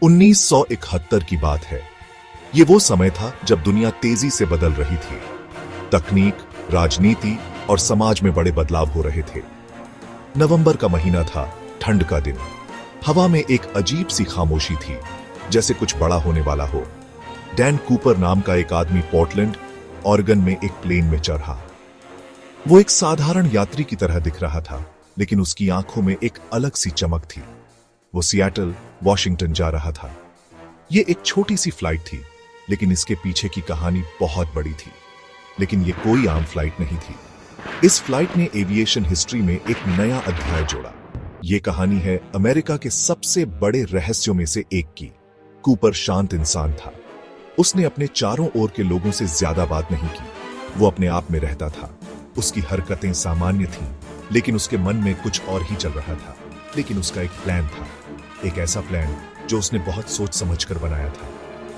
1971 की बात है। ये वो समय था जब दुनिया तेजी से बदल रही थी। तकनीक, राजनीति और समाज में बड़े बदलाव हो रहे थे। नवंबर का महीना था, ठंड का दिन। हवा में एक अजीब सी खामोशी थी, जैसे कुछ बड़ा होने वाला हो। डैन कूपर नाम का एक आदमी पोर्टलैंड, ऑरेगन में एक प्लेन में चढ़ा। वो एक साधारण यात्री की तरह दिख रहा था, लेकिन उसकी आंखों में एक अलग सी चमक थी। वो सिएटल, वॉशिंगटन जा रहा था। ये एक छोटी सी फ्लाइट थी, लेकिन इसके पीछे की कहानी बहुत बड़ी थी। लेकिन ये कोई आम फ्लाइट नहीं थी। इस फ्लाइट ने एविएशन हिस्ट्री में एक नया अध्याय जोड़ा। ये कहानी है अमेरिका के सबसे बड़े रहस्यों में से एक की। कूपर शांत इंसान था। उसने अपने चारों ओर के लोगों से ज्यादा बात नहीं की। वो अपने आप में रहता था। उसकी हरकतें सामान्य थीं, लेकिन उसके मन में कुछ और ही चल रहा था। लेकिन उसका एक प्लान था, एक ऐसा प्लान जो उसने बहुत सोच समझकर बनाया था।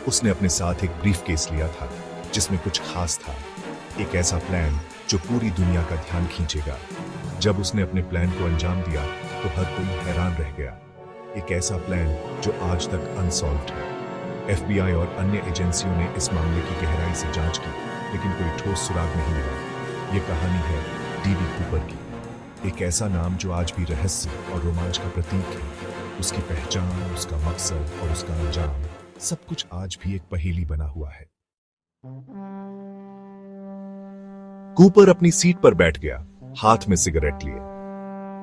उसने अपने साथ एक ब्रीफकेस लिया था, जिसमें कुछ खास था। एक ऐसा प्लान जो पूरी दुनिया का ध्यान खींचेगा। जब उसने अपने प्लान को अंजाम दिया, तो हर कोई हैरान रह गया। एक ऐसा प्लान जो आज तक अनसॉल्व्ड है। FBI और अन्य एजेंसियों ने इस मामले की गहराई से जांच की, लेकिन कोई ठोस सुराग नहीं मिला। ये कहानी है DB कूपर की, एक ऐसा नाम जो आज भी रहस्य और रोमांच का प्रतीक है। उसकी पहचान, उसका मकसद और उसका अंजाम, सब कुछ आज भी एक पहेली बना हुआ है। कूपर अपनी सीट पर बैठ गया, हाथ में सिगरेट लिए।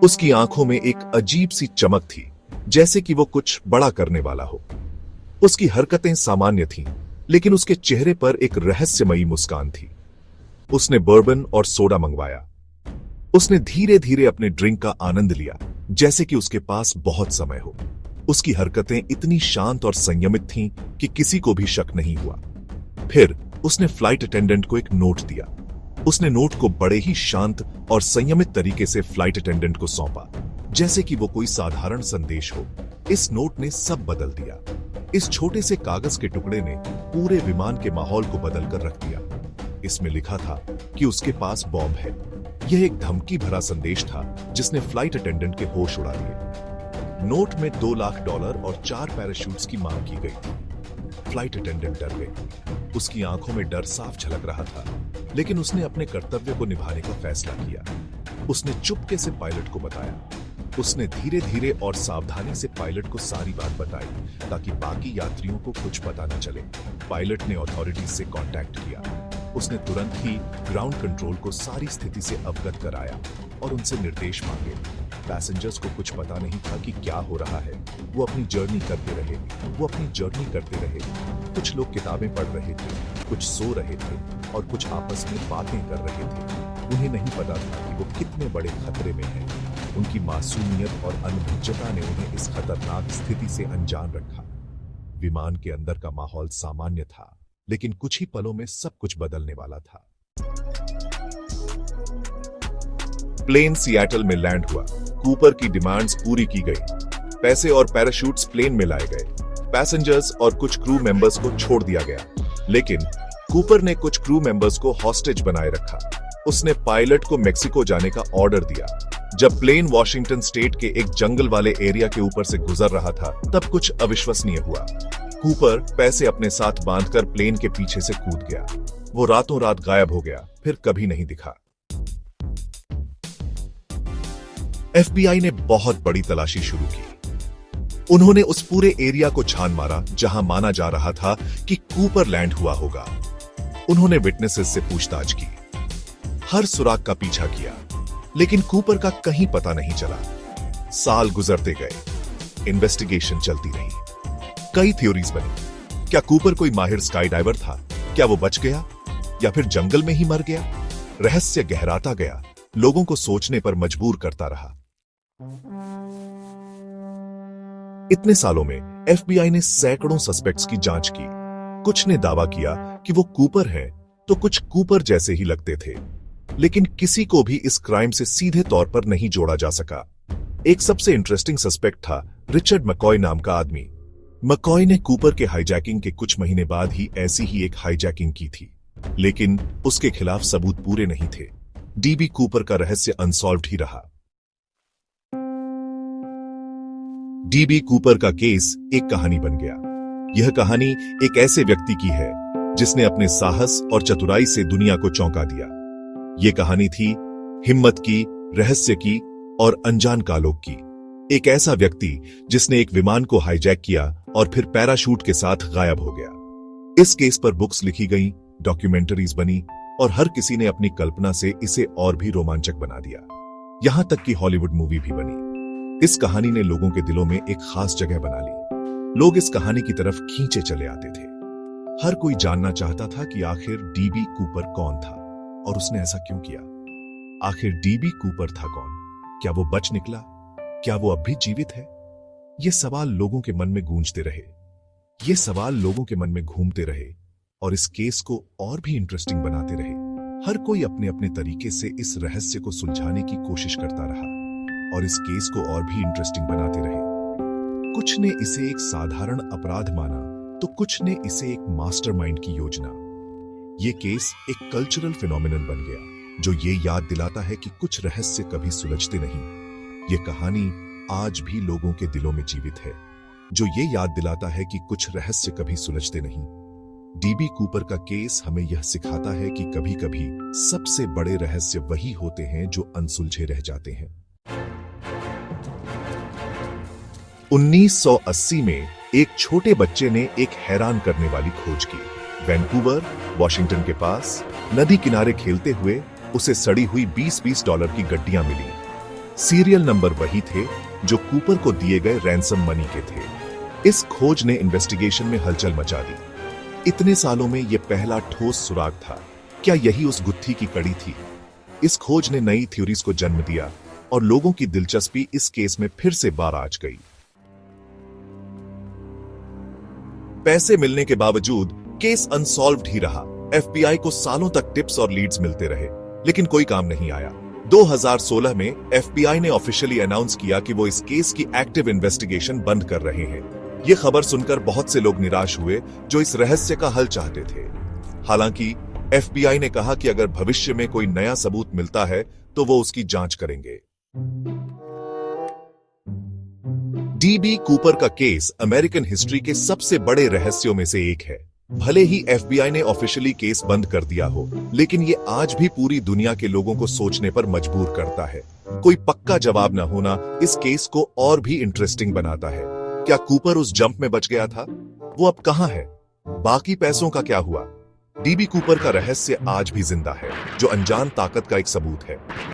उसकी आंखों में एक अजीब सी चमक थी, जैसे कि वो कुछ बड़ा करने वाला हो। उसकी हरकतें सामान्य थीं, लेकिन उसके चेहरे पर एक रहस्यमयी मुस्कान थी। उसने बर्बन और सोडा मंगवाया। उसने धीरे धीरे अपने ड्रिंक का आनंद लिया, जैसे कि उसके पास बहुत समय हो। उसकी हरकतें इतनी शांत और संयमित थीं कि किसी को भी शक नहीं हुआ। फिर उसने फ्लाइट अटेंडेंट को एक नोट दिया। उसने नोट को बड़े ही शांत और संयमित तरीके से फ्लाइट अटेंडेंट को सौंपा, जैसे कि वो कोई साधारण संदेश हो। इस नोट ने सब बदल दिया। इस छोटे से कागज के टुकड़े ने पूरे विमान के माहौल को बदलकर रख दिया। इसमें लिखा था कि उसके पास बॉम्ब है। यह एक धमकी भरा संदेश था, जिसने फ्लाइट अटेंडेंट के होश उड़ा दिए। नोट में $2 लाख और 4 पैराशूट्स की मांग की गई थी। फ्लाइट अटेंडेंट डर गई। उसकी आंखों में डर साफ झलक रहा था, लेकिन उसने अपने कर्तव्य को निभाने का फैसला किया। उसने चुपके से पायलट को बताया। उसने धीरे धीरे और सावधानी से पायलट को सारी बात बताई, ताकि बाकी यात्रियों को कुछ पता न चले। पायलट ने अथॉरिटीज से कांटेक्ट किया। उसने तुरंत ही ग्राउंड कंट्रोल को सारी स्थिति से अवगत कराया और उनसे निर्देश मांगे। पैसेंजर्स को कुछ पता नहीं था कि क्या हो रहा है। वो अपनी जर्नी करते रहे। कुछ लोग किताबें पढ़ रहे थे, कुछ सो रहे थे और कुछ आपस में बातें कर रहे थे। उन्हें नहीं पता था कि वो कितने बड़े खतरे में हैं। उनकी मासूमियत और अनुभुजता ने उन्हें इस खतरनाक स्थिति से अनजान रखा। विमान के अंदर का माहौल सामान्य था, लेकिन कुछ ही पलों में सब कुछ बदलने वाला था। प्लेन सिएटल में लैंड हुआ। कूपर की डिमांड्स पूरी की गई। पैसे और पैराशूट्स प्लेन में लाए गए। पैसेंजर्स और कुछ क्रू मेंबर्स को छोड़ दिया गया, लेकिन कूपर ने कुछ क्रू मेंबर्स को हॉस्टेज बनाए रखा। उसने पायलट को मेक्सिको जाने का ऑर्डर दिया। जब प्लेन वॉशिंगटन स्टेट के एक जंगल वाले एरिया के ऊपर से गुजर रहा था, तब कुछ अविश्वसनीय हुआ। कूपर पैसे अपने साथ बांधकर प्लेन के पीछे से कूद गया। वो रातों रात गायब हो गया, फिर कभी नहीं दिखा। FBI ने बहुत बड़ी तलाशी शुरू की। उन्होंने उस पूरे एरिया को छान मारा जहां माना जा रहा था कि कूपर लैंड हुआ होगा। उन्होंने विटनेसेस से पूछताछ की, हर सुराग का पीछा किया, लेकिन कूपर का कहीं पता नहीं चला। साल गुजरते गए, इन्वेस्टिगेशन चलती रही। कई थ्योरीज बनी। क्या कूपर कोई माहिर स्काई डाइवर था? क्या वो बच गया या फिर जंगल में ही मर गया? रहस्य गहराता गया, लोगों को सोचने पर मजबूर करता रहा। इतने सालों में FBI ने सैकड़ों सस्पेक्ट्स की जांच की। कुछ ने दावा किया कि वो कूपर हैं, तो कुछ कूपर जैसे ही लगते थे, लेकिन किसी को भी इस क्राइम से सीधे तौर पर नहीं जोड़ा जा सका। एक सबसे इंटरेस्टिंग सस्पेक्ट था रिचर्ड मैकॉय नाम का आदमी। मैकॉय ने कूपर के हाईजैकिंग के कुछ महीने बाद ही ऐसी ही एक हाईजैकिंग की थी, लेकिन उसके खिलाफ सबूत पूरे नहीं थे। DB कूपर का रहस्य अनसॉल्व्ड ही रहा। डीबी कूपर का केस एक कहानी बन गया। यह कहानी एक ऐसे व्यक्ति की है जिसने अपने साहस और चतुराई से दुनिया को चौंका दिया। यह कहानी थी हिम्मत की, रहस्य की और अनजान कालों की। एक ऐसा व्यक्ति जिसने एक विमान को हाईजैक किया और फिर पैराशूट के साथ गायब हो गया। इस केस पर बुक्स लिखी गईं, डॉक्यूमेंटरीज बनी और हर किसी ने अपनी कल्पना से इसे और भी रोमांचक बना दिया। यहां तक कि हॉलीवुड मूवी भी बनी। इस कहानी ने लोगों के दिलों में एक खास जगह बना ली। लोग इस कहानी की तरफ खींचे चले आते थे। हर कोई जानना चाहता था कि आखिर डीबी कूपर कौन था और उसने ऐसा क्यों किया। आखिर डीबी कूपर था कौन? क्या वो बच निकला? क्या वो अब भी जीवित है? ये सवाल लोगों के मन में गूंजते रहे। ये सवाल लोगों के मन में घूमते रहे और इस केस को और भी इंटरेस्टिंग बनाते रहे। हर कोई अपने अपने तरीके से इस रहस्य को सुलझाने की कोशिश करता रहा और इस केस को और भी इंटरेस्टिंग बनाते रहे। कुछ ने इसे एक साधारण अपराध माना तो कुछ ने इसे एक मास्टरमाइंड की योजना। ये केस एक कल्चरल फिनोमिनन बन गया जो ये याद दिलाता है कि कुछ रहस्य कभी सुलझते नहीं। ये कहानी आज भी लोगों के दिलों में जीवित है, जो ये याद दिलाता है कि कुछ रहस्य कभी सुलझते नहीं। डीबी कूपर का केस हमें यह सिखाता है कि कभी-कभी सबसे बड़े रहस्य वही होते हैं जो अनसुलझे रह जाते हैं। 1980 में एक छोटे बच्चे ने एक हैरान करने वाली खोज की। वैंकूवर, वॉशिंगटन के पास नदी किनारे खेलते हुए उसे सड़ी हुई $20 की गड्डियां मिली। सीरियल नंबर वही थे जो कूपर को दिए गए रैंसम मनी के थे। इस खोज ने इन्वेस्टिगेशन में हलचल मचा दी। इतने सालों में यह पहला ठोस सुराग था। क्या यही उस गुत्थी की कड़ी थी? इस खोज ने नई थ्योरीज को जन्म दिया और लोगों की दिलचस्पी इस केस में फिर से बाराज गई। पैसे मिलने के बावजूद केस अनसॉल्व्ड ही रहा। एफबीआई को सालों तक टिप्स और लीड्स मिलते रहे, लेकिन कोई काम नहीं आया। 2016 में एफबीआई ने ऑफिशियली अनाउंस किया कि वो इस केस की एक्टिव इन्वेस्टिगेशन बंद कर रहे हैं। ये खबर सुनकर बहुत से लोग निराश हुए जो इस रहस्य का हल चाहते थे। हालांकि एफबीआई ने कहा कि अगर भविष्य में कोई नया सबूत मिलता है तो वो उसकी जांच करेंगे। डीबी कूपर का केस अमेरिकन हिस्ट्री के सबसे बड़े रहस्यों में से एक है। भले ही एफबीआई ने ऑफिशियली केस बंद कर दिया हो, लेकिन ये आज भी पूरी दुनिया के लोगों को सोचने पर मजबूर करता है। कोई पक्का जवाब न होना इस केस को और भी इंटरेस्टिंग बनाता है। क्या कूपर उस जंप में बच गया था? वो अब कहां है? बाकी पैसों का क्या हुआ? डीबी कूपर का रहस्य आज भी जिंदा है, जो अनजान ताकत का एक सबूत है।